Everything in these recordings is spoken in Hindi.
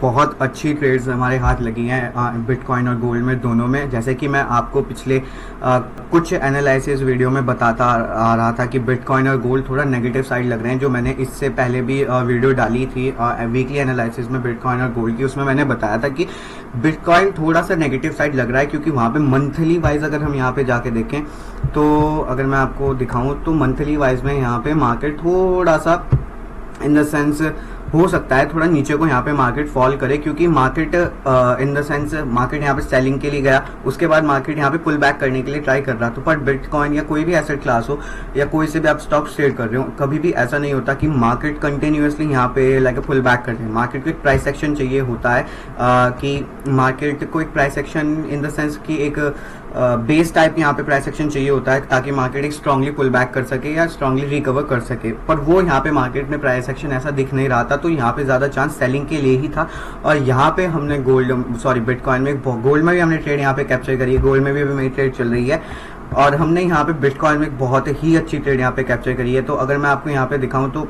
बहुत अच्छी ट्रेड्स हमारे हाथ लगी हैं बिटकॉइन और गोल्ड में, दोनों में। जैसे कि मैं आपको पिछले कुछ एनालिसिस वीडियो में बताता आ रहा था कि बिटकॉइन और गोल्ड थोड़ा नेगेटिव साइड लग रहे हैं। जो मैंने इससे पहले भी वीडियो डाली थी वीकली एनालिसिस में बिटकॉइन और गोल्ड की, उसमें मैंने बताया था कि बिटकॉइन थोड़ा सा नेगेटिव साइड लग रहा है, क्योंकि वहाँ पे मंथली वाइज अगर हम यहाँ पे जाके देखें तो अगर मैं आपको दिखाऊं तो मंथली वाइज में यहाँ पे मार्केट थोड़ा सा इन द सेंस हो सकता है थोड़ा नीचे को यहाँ पे मार्केट फॉल करे, क्योंकि market in the sense market यहाँ पे सेलिंग के लिए गया, उसके बाद मार्केट यहाँ पे पुल बैक करने के लिए ट्राई कर रहा था। पर बिटकॉइन या कोई भी एसेट क्लास हो या कोई से भी आप स्टॉक ट्रेड कर रहे हो, कभी भी ऐसा नहीं होता कि मार्केट कंटिन्यूअसली यहाँ पे लाइक पुल बैक कर दे। मार्केट को एक प्राइस एक्शन चाहिए होता है कि मार्केट को एक price action in the sense की एक बेस टाइप यहाँ पे प्राइस एक्शन चाहिए होता है, ताकि मार्केट एक स्ट्रांगली पुल बैक कर सके या स्ट्रांगली रिकवर कर सके। पर वो यहाँ पे मार्केट में प्राइस एक्शन ऐसा दिख नहीं रहा था, तो यहाँ पे ज़्यादा चांस सेलिंग के लिए ही था। और यहाँ पे हमने बिटकॉइन में, गोल्ड में भी हमने ट्रेड यहाँ पे कैप्चर करी है, गोल्ड में भी अभी मेरी ट्रेड चल रही है, और हमने यहाँ पे बिटकॉइन में बहुत ही अच्छी ट्रेड यहाँ पे कैप्चर करी है। तो अगर मैं आपको यहाँ पे दिखाऊँ तो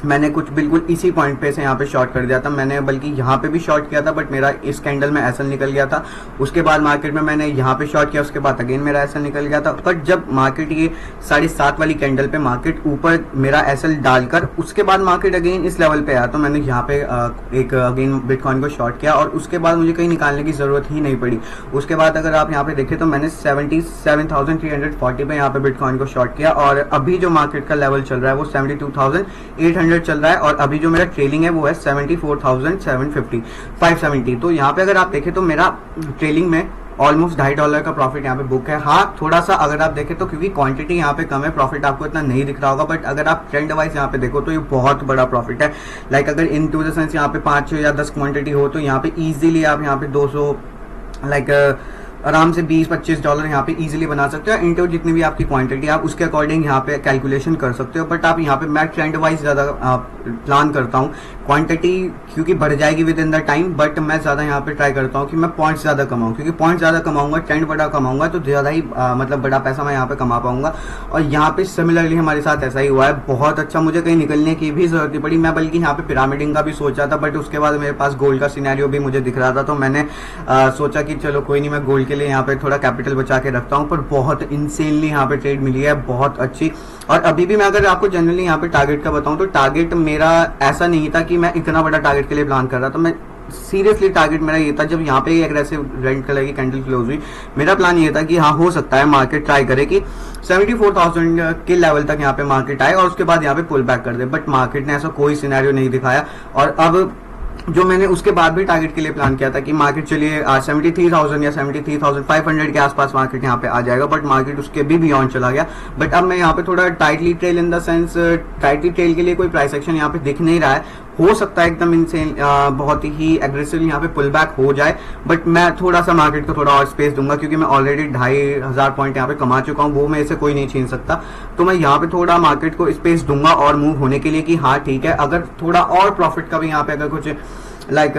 मैंने कुछ बिल्कुल इसी पॉइंट पे से यहाँ पे शॉर्ट कर दिया था, मैंने बल्कि यहाँ पे भी शॉर्ट किया था, बट मेरा इस कैंडल में एसएल निकल गया था। उसके बाद मार्केट में मैंने यहाँ पे शॉर्ट किया, उसके बाद अगेन मेरा एसएल निकल गया था। बट जब मार्केट ये 7.5 वाली कैंडल पे मार्केट ऊपर मेरा एसएल डालकर उसके बाद मार्केट अगेन इस लेवल पे आया, तो मैंने यहाँ पे एक अगेन बिटकॉइन को शॉर्ट किया, और उसके बाद मुझे कहीं निकालने की जरूरत ही नहीं पड़ी। उसके बाद अगर आप यहाँ पे देखें तो मैंने 77,340 पे यहाँ पे बिटकॉइन को शॉर्ट किया, और अभी जो मार्केट का लेवल चल रहा है वो 72,800 चल रहा है, और अभी जो मेरा ट्रेलिंग है वो है 74,750 तो यहाँ पे अगर आप देखें तो मेरा ट्रेलिंग में ऑलमोस्ट $2.5 का प्रॉफिट यहाँ पे बुक है। हाँ, थोड़ा सा अगर आप देखें तो क्योंकि क्वांटिटी यहाँ पे कम है, प्रॉफिट आपको इतना नहीं दिख रहा होगा, बट अगर आप ट्रेंड वाइज यहाँ पे देखो तो ये बहुत बड़ा प्रॉफिट है। लाइक अगर इन टू द सेंस यहाँ पे 5 या 10 क्वांटिटी हो तो यहाँ पे इजीली आप यहाँ पे 200 लाइक आराम से $20-25 यहाँ पे इजीली बना सकते हो। इनटू जितनी भी आपकी क्वांटिटी आप उसके अकॉर्डिंग यहाँ पे कैलकुलेशन कर सकते हो। बट आप यहाँ पे मैं ट्रेंड वाइज ज़्यादा प्लान करता हूँ, क्वांटिटी क्योंकि बढ़ जाएगी with in the time, but मैं ज़्यादा यहाँ पे ट्राई करता हूँ कि मैं पॉइंट्स ज़्यादा कमाऊँ, क्योंकि पॉइंट्स ज़्यादा कमाऊंगा, ट्रेंड बड़ा कमाऊंगा तो ज़्यादा ही मतलब बड़ा पैसा मैं यहाँ पे कमा पाऊंगा। और यहाँ पे सिमिलरली हमारे साथ ऐसा ही हुआ है, बहुत अच्छा, मुझे कहीं निकलने की भी जरूरत नहीं पड़ी। मैं बल्कि यहाँ पे पिरामिडिंग का भी सोचा था, बट उसके बाद मेरे पास गोल्ड का सिनेरियो भी मुझे दिख रहा था, तो मैंने सोचा कि चलो कोई नहीं, मैं गोल्ड के लिए यहाँ पे थोड़ा कैपिटल बचा के रखता हूँ। पर बहुत इंसेनली यहाँ पे ट्रेड मिली है, बहुत अच्छी। और अभी भी मैं अगर आपको जनरली यहाँ पे टारगेट का बताऊँ तो टारगेट मेरा ऐसा नहीं था कि मैं इतना बड़ा टारगेट के लिए प्लान कर रहा था। मैं सीरियसली टारगेट मेरा ये था, जब यहाँ पे एग्रेसिव रेड कलर की कैंडल क्लोज हुई, मेरा प्लान ये था कि हाँ हो सकता है मार्केट ट्राई करे कि 74,000 के लेवल तक यहाँ पे मार्केट आए और उसके बाद यहाँ पे पुल बैक कर दे। बट मार्केट ने ऐसा कोई सिनेरियो नहीं दिखाया। और अब जो मैंने उसके बाद भी टारगेट के लिए प्लान किया था कि मार्केट चलिए 73,000 या 73,500 के आसपास मार्केट यहाँ पे आ जाएगा, बट मार्केट उसके भी बियॉन्ड चला गया। बट अब मैं यहाँ पे थोड़ा tightly trail in the sense, tightly trail के लिए कोई प्राइस एक्शन यहाँ पे दिख नहीं रहा है। हो सकता है एकदम इनसे बहुत ही एग्रेसिवली यहाँ पे पुल बैक हो जाए, बट मैं थोड़ा सा मार्केट को थोड़ा और स्पेस दूंगा, क्योंकि मैं ऑलरेडी 2,500 पॉइंट यहाँ पे कमा चुका हूँ, वो मेरे से कोई नहीं छीन सकता। तो मैं यहाँ पे थोड़ा मार्केट को स्पेस दूंगा और मूव होने के लिए कि हाँ ठीक है, अगर थोड़ा और प्रॉफिट का भी यहाँ पे अगर कुछ लाइक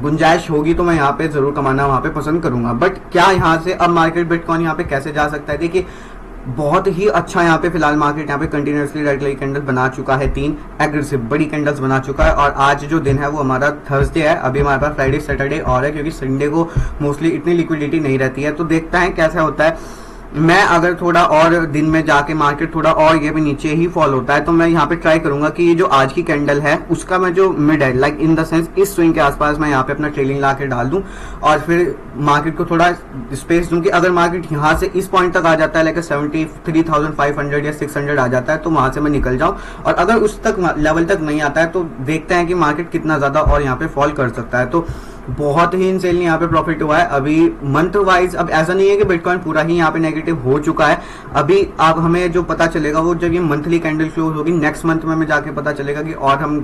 गुंजाइश होगी तो मैं यहाँ पे जरूर कमाना वहाँ पे पसंद करूंगा। बट क्या यहाँ से अब मार्केट बिटकॉइन यहाँ पे कैसे जा सकता है, देखिए बहुत ही अच्छा यहाँ पे फिलहाल मार्केट यहाँ पे कंटिन्यूसली रेड कलर कैंडल बना चुका है, 3 एग्रेसिव बड़ी कैंडल्स बना चुका है। और आज जो दिन है वो हमारा थर्सडे है, अभी हमारे पास फ्राइडे सैटरडे और है, क्योंकि संडे को मोस्टली इतनी लिक्विडिटी नहीं रहती है। तो देखते हैं कैसा होता है। मैं अगर थोड़ा और दिन में जाके मार्केट थोड़ा और ये भी नीचे ही फॉल होता है तो मैं यहाँ पे ट्राई करूंगा कि ये जो आज की कैंडल है उसका मैं जो मिड है लाइक इन द सेंस इस स्विंग के आसपास मैं यहाँ पे अपना ट्रेलिंग ला के डाल दूं, और फिर मार्केट को थोड़ा स्पेस दूं कि अगर मार्केट यहाँ से इस पॉइंट तक आ जाता है लाइक 73,500 या 600 आ जाता है तो वहां से मैं निकल जाऊं। और अगर उस तक लेवल तक नहीं आता है तो देखते हैं कि मार्केट कितना ज्यादा और यहाँ पे फॉल कर सकता है। तो बहुत ही इंसेनली यहाँ पे प्रॉफिट हुआ है अभी मंथ वाइज। अब ऐसा नहीं है कि बिटकॉइन पूरा ही यहाँ पे नेगेटिव हो चुका है, अभी आप हमें जो पता चलेगा वो जब ये मंथली कैंडल क्लोज होगी नेक्स्ट मंथ में हमें जाके पता चलेगा कि और हम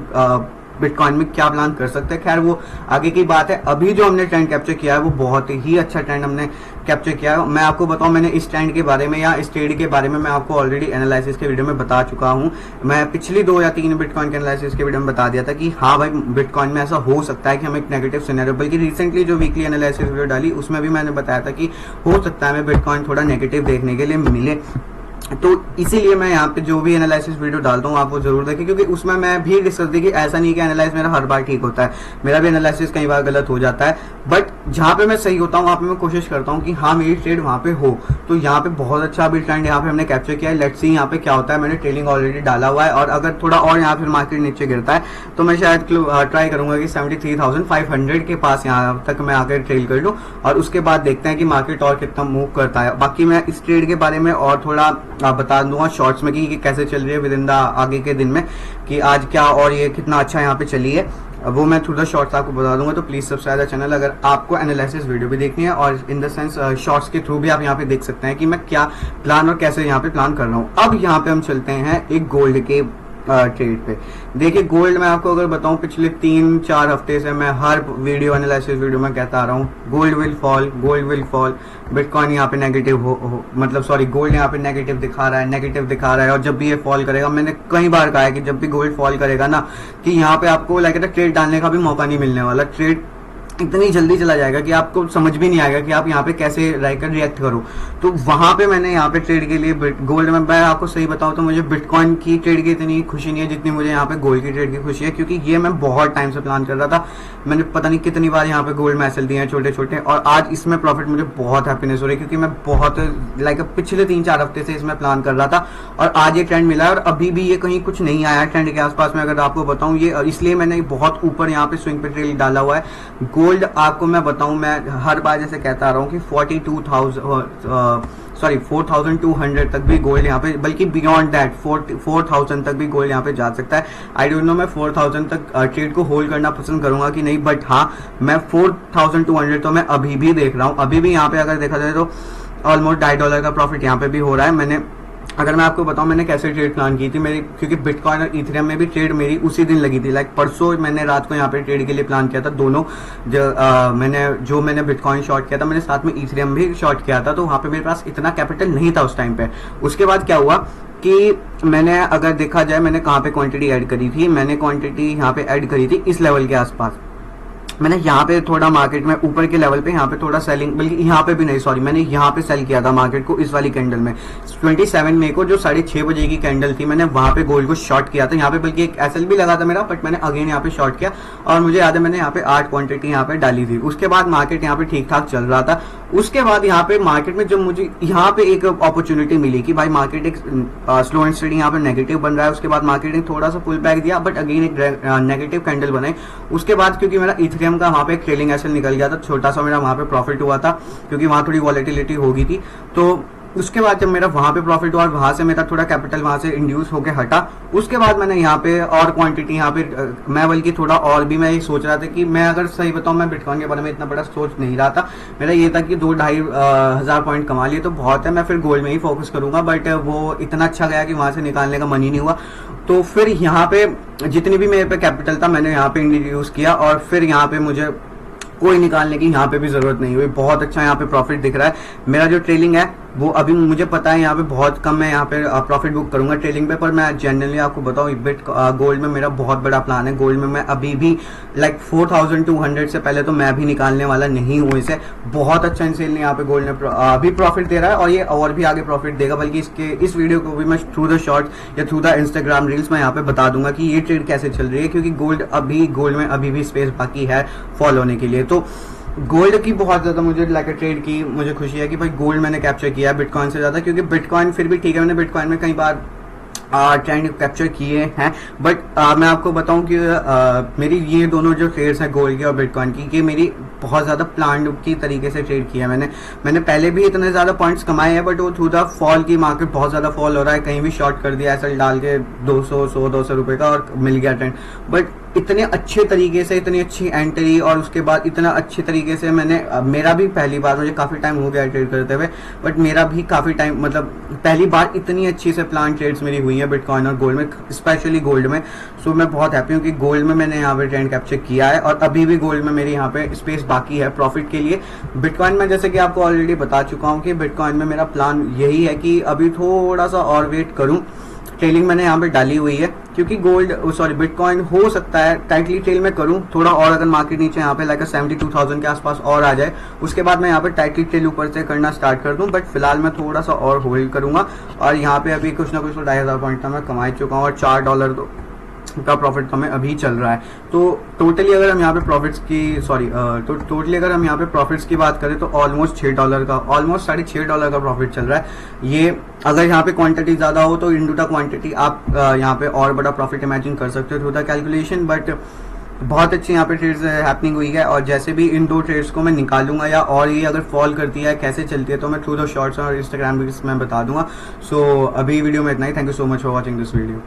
बिटकॉइन में क्या प्लान कर सकते हैं। खैर वो आगे की बात है। अभी जो हमने ट्रेंड कैप्चर किया है वो बहुत ही अच्छा ट्रेंड हमने कैप्चर किया है। मैं आपको बताऊं, मैंने इस ट्रेंड के बारे में या इस ट्रेड के बारे में मैं आपको ऑलरेडी एनालिसिस के वीडियो में बता चुका हूं। मैं पिछली 2 या 3 बिटकॉइन के एनालिसिस के वीडियो में बता दिया था कि हाँ भाई बिटकॉइन में ऐसा हो सकता है कि हम एक नेगेटिव सिनेरियो, बल्कि रिसेंटली जो वीकली एनालिसिस वीडियो डाली उसमें भी मैंने बताया था कि हो सकता है हमें बिटकॉइन थोड़ा नेगेटिव देखने के लिए मिले। तो इसीलिए मैं यहाँ पे जो भी एनालिसिस वीडियो डालता हूँ आप वो जरूर देखें, क्योंकि उसमें मैं भी डिस्कस देखिए, ऐसा नहीं कि एनालाइज मेरा हर बार ठीक होता है, मेरा भी एनालिसिस कई बार गलत हो जाता है, बट जहाँ पे मैं सही होता हूँ वहाँ पे मैं कोशिश करता हूँ कि हाँ मेरी ट्रेड वहाँ पे हो। तो यहाँ पे बहुत अच्छा अभी ट्रेंड यहाँ पे हमने कैप्चर किया है। लेट्स सी यहाँ पे क्या होता है। मैंने ट्रेलिंग ऑलरेडी डाला हुआ है, और अगर थोड़ा और यहाँ फिर मार्केट नीचे गिरता है तो मैं शायद ट्राई करूंगा कि 73,500 के पास यहाँ तक मैं आकर ट्रेल कर लूँ, और उसके बाद देखते हैं कि मार्केट और कितना मूव करता है। बाकी मैं इस ट्रेड के बारे में और थोड़ा बता दूंगा शॉर्ट्स में कि कैसे चल रही है विद इन द आगे के दिन में, कि आज क्या और ये कितना अच्छा यहाँ पे चली है, वो मैं थ्रू द शॉर्ट्स आपको बता दूंगा। तो प्लीज सब्सक्राइब द चैनल अगर आपको एनालिसिस वीडियो भी देखनी है, और इन द सेंस शॉर्ट्स के थ्रू भी आप यहाँ पे देख सकते हैं कि मैं क्या प्लान और कैसे यहाँ पे प्लान कर रहा हूँ। अब यहाँ पे हम चलते हैं एक गोल्ड के ट्रेड पे। देखिए गोल्ड में आपको अगर बताऊं, पिछले 3-4 हफ्ते से मैं हर वीडियो एनालिसिस वीडियो में कहता आ रहा हूँ gold will fall, gold will fall. Bitcoin यहाँ पे नेगेटिव मतलब सॉरी गोल्ड यहाँ पे नेगेटिव दिखा रहा है, और जब भी ये फॉल करेगा, मैंने कई बार कहा है कि जब भी गोल्ड फॉल करेगा ना, कि यहाँ पे आपको लाइक ट्रेड डालने का भी मौका नहीं मिलने वाला। ट्रेड इतनी जल्दी चला जाएगा कि आपको समझ भी नहीं आएगा कि आप यहाँ पे कैसे रिएक्ट करो। तो वहां पे मैंने यहाँ पे ट्रेड के लिए गोल्ड में, मैं आपको सही बताऊं तो मुझे बिटकॉइन की ट्रेड की इतनी खुशी नहीं है जितनी मुझे यहाँ पे गोल्ड की ट्रेड की खुशी है, क्योंकि ये मैं बहुत टाइम से प्लान कर रहा था। मैंने पता नहीं कितनी बार यहाँ पे गोल्ड में एसएल दिए हैं छोटे छोटे, और आज इसमें प्रॉफिट मुझे बहुत हैप्पीनेस हो रही है, क्योंकि मैं बहुत लाइक पिछले 3-4 हफ्ते से इसमें प्लान कर रहा था, और आज ये ट्रेंड मिला है, और अभी भी ये कहीं कुछ नहीं आया ट्रेंड के आसपास में। अगर आपको बताऊं ये, इसलिए मैंने बहुत ऊपर यहाँ पे स्विंग पे ट्रेड डाला हुआ है। गोल्ड आपको मैं बताऊं, मैं हर बार जैसे कहता रहा हूं कि 4,200 तक भी गोल्ड यहाँ पे, बल्कि बियॉन्ड दैट 4,000 तक भी गोल्ड यहाँ पे जा सकता है। आई डोंट नो मैं 4,000 तक ट्रेड को होल्ड करना पसंद करूंगा कि नहीं, बट हाँ मैं 4,200 तो मैं अभी भी देख रहा हूँ। अभी भी यहाँ पे अगर देखा जाए तो ऑलमोस्ट $2.5 का प्रॉफिट यहाँ पे भी हो रहा है। मैंने, अगर मैं आपको बताऊं मैंने कैसे ट्रेड प्लान की थी मेरी, क्योंकि बिटकॉइन और इथेरियम में भी ट्रेड मेरी उसी दिन लगी थी। लाइक परसों मैंने रात को यहाँ पे ट्रेड के लिए प्लान किया था दोनों। मैंने बिटकॉइन शॉर्ट किया था, मैंने साथ में इथेरियम भी शॉर्ट किया था, तो वहां पे मेरे पास इतना कैपिटल नहीं था उस टाइम पे। उसके बाद क्या हुआ कि मैंने, अगर देखा जाए मैंने कहाँ पे क्वांटिटी ऐड करी थी, मैंने क्वांटिटी यहाँ पे ऐड करी थी इस लेवल के आसपास। मैंने यहाँ पे थोड़ा मार्केट में ऊपर के लेवल पे यहाँ पे थोड़ा सेलिंग, बल्कि यहाँ पे भी नहीं सॉरी, मैंने यहाँ पे सेल किया था मार्केट को इस वाली कैंडल में 27 मई को, जो 6:30 बजे की कैंडल थी। मैंने वहां पे गोल्ड को शॉर्ट किया था, यहाँ पे बल्कि एक एसएल भी लगा था मेरा, बट मैंने अगेन यहाँ पे शॉर्ट किया, और मुझे याद है मैंने यहाँ पे 8 क्वांटिटी यहाँ पे डाली थी। उसके बाद मार्केट यहाँ पे ठीक ठाक चल रहा था। उसके बाद यहाँ पे मार्केट में जब मुझे यहाँ पे एक अपॉर्चुनिटी मिली कि भाई मार्केट एक स्लो एंड स्टडी यहाँ पे नेगेटिव बन रहा है, उसके बाद मार्केट ने थोड़ा सा पुल बैक दिया, बट अगेन एक नेगेटिव कैंडल बनाई। उसके बाद क्योंकि मेरा इथेरियम का वहाँ पे ट्रेलिंग एसएल निकल गया था, छोटा सा मेरा वहां पे प्रॉफिट हुआ था, क्योंकि वहां थोड़ी वॉलेटिलिटी हो गई थी। तो उसके बाद जब मेरा वहां पे प्रॉफिट हुआ और वहां से मेरा थोड़ा कैपिटल वहां से इंड्यूस होकर हटा, उसके बाद मैंने यहाँ पे और क्वांटिटी यहाँ पे मैं बल्कि थोड़ा और भी मैं ये सोच रहा था कि मैं, अगर सही बताऊं, मैं बिटकॉइन के बारे में इतना बड़ा सोच नहीं रहा था। मेरा ये था कि 2-2.5 हजार पॉइंट कमा लिए तो बहुत है, मैं फिर गोल्ड में ही फोकस करूंगा, बट वो इतना अच्छा गया कि वहां से निकालने का मन ही नहीं हुआ। तो फिर यहाँ पे जितनी भी मेरे पे कैपिटल था मैंने यहाँ पे इंट्रोड्यूस किया, और फिर यहाँ पे मुझे कोई निकालने की यहाँ पे भी जरूरत नहीं हुई। बहुत अच्छा यहाँ पे प्रॉफिट दिख रहा है। मेरा जो ट्रेलिंग है वो अभी मुझे पता है यहाँ पे बहुत कम मैं यहाँ पे प्रॉफिट बुक करूंगा ट्रेलिंग पे, पर मैं जनरली आपको बताऊं गोल्ड में मेरा बहुत बड़ा प्लान है। गोल्ड में मैं अभी भी लाइक 4,200 से पहले तो मैं भी निकालने वाला नहीं हूँ इसे। बहुत अच्छा इंसेल यहाँ पे गोल्ड में अभी प्रॉफिट दे रहा है, और ये और भी आगे प्रॉफिट देगा। बल्कि इस वीडियो को भी मैं थ्रू द शॉर्ट या थ्रू द इंस्टाग्राम रील्स में यहाँ पे बता दूंगा कि ये ट्रेड कैसे चल रही है, क्योंकि गोल्ड में अभी भी स्पेस बाकी है फॉल होने के लिए। तो गोल्ड की बहुत ज्यादा मुझे लाइक ट्रेड की मुझे खुशी है कि भाई गोल्ड मैंने कैप्चर किया है बिटकॉइन से ज्यादा, क्योंकि बिटकॉइन फिर भी ठीक है, मैंने बिटकॉइन में कई बार ट्रेंड कैप्चर किए हैं, बट मैं आपको बताऊं कि मेरी ये दोनों जो ट्रेड्स हैं गोल्ड की और बिटकॉइन की, ये मेरी बहुत ज्यादा प्लान की तरीके से ट्रेड किया है। मैंने पहले भी इतने ज्यादा पॉइंट्स कमाए हैं, बट वो थ्रू द फॉल की मार्केट बहुत ज्यादा फॉल हो रहा है, कहीं भी शॉर्ट कर दिया ऐसा डाल के 200 रुपए का और मिल गया ट्रेंड। बट इतने अच्छे तरीके से, इतनी अच्छी एंट्री, और उसके बाद इतना अच्छे तरीके से मैंने मेरा भी पहली बार, मुझे काफी टाइम हो गया ट्रेड करते हुए, बट मेरा भी काफी टाइम मतलब पहली बार इतनी अच्छी से प्लान ट्रेड्स मेरी हुई है बिटकॉइन और गोल्ड में, स्पेशली गोल्ड में। सो मैं बहुत हैप्पी हूँ कि गोल्ड में मैंने यहाँ पे ट्रेंड कैप्चर किया है, और अभी भी गोल्ड में मेरी यहाँ पे स्पेस बाकी है प्रॉफिट के लिए। बिटकॉइन में जैसे कि आपको ऑलरेडी बता चुका हूँ कि बिटकॉइन में मेरा प्लान यही है कि अभी थोड़ा सा और वेट करूँ, ट्रेलिंग मैंने यहाँ पे डाली हुई है, क्योंकि गोल्ड सॉरी बिटकॉइन हो सकता है टाइटली ट्रेल में करूँ थोड़ा, और अगर मार्केट नीचे यहाँ पे लाइक 72,000 के आसपास और आ जाए उसके बाद मैं यहाँ पे टाइटली ट्रेल ऊपर से करना स्टार्ट कर दूँ। बट फिलहाल मैं थोड़ा सा और होल्ड करूंगा, और यहाँ पे अभी कुछ ना कुछ तो 2,500 पॉइंट का मैं कमा चुका हूँ, और $4 तो का प्रॉफिट हमें अभी चल रहा है। तो टोटली अगर हम यहाँ पे प्रॉफिट्स की टोटली अगर हम यहाँ पे प्रॉफिट्स की बात करें तो ऑलमोस्ट $6 का, ऑलमोस्ट $6.5 का प्रॉफिट चल रहा है। ये अगर यहाँ पे क्वांटिटी ज़्यादा हो तो इनटू द क्वांटिटी आप यहाँ पे और बड़ा प्रॉफिट इमेजिन कर सकते हो थ्रू द कैलकुलेशन। बट बहुत अच्छी यहाँ पे ट्रेड्स हैपनिंग हुई है, और जैसे भी इन 2 ट्रेड्स को मैं निकालूंगा या और ये अगर फॉल करती है कैसे चलती है तो मैं थ्रू द शॉर्ट्स और इंस्टाग्राम रील्स में बता दूंगा। सो अभी वीडियो में इतना ही। Thank you so much for watching this video.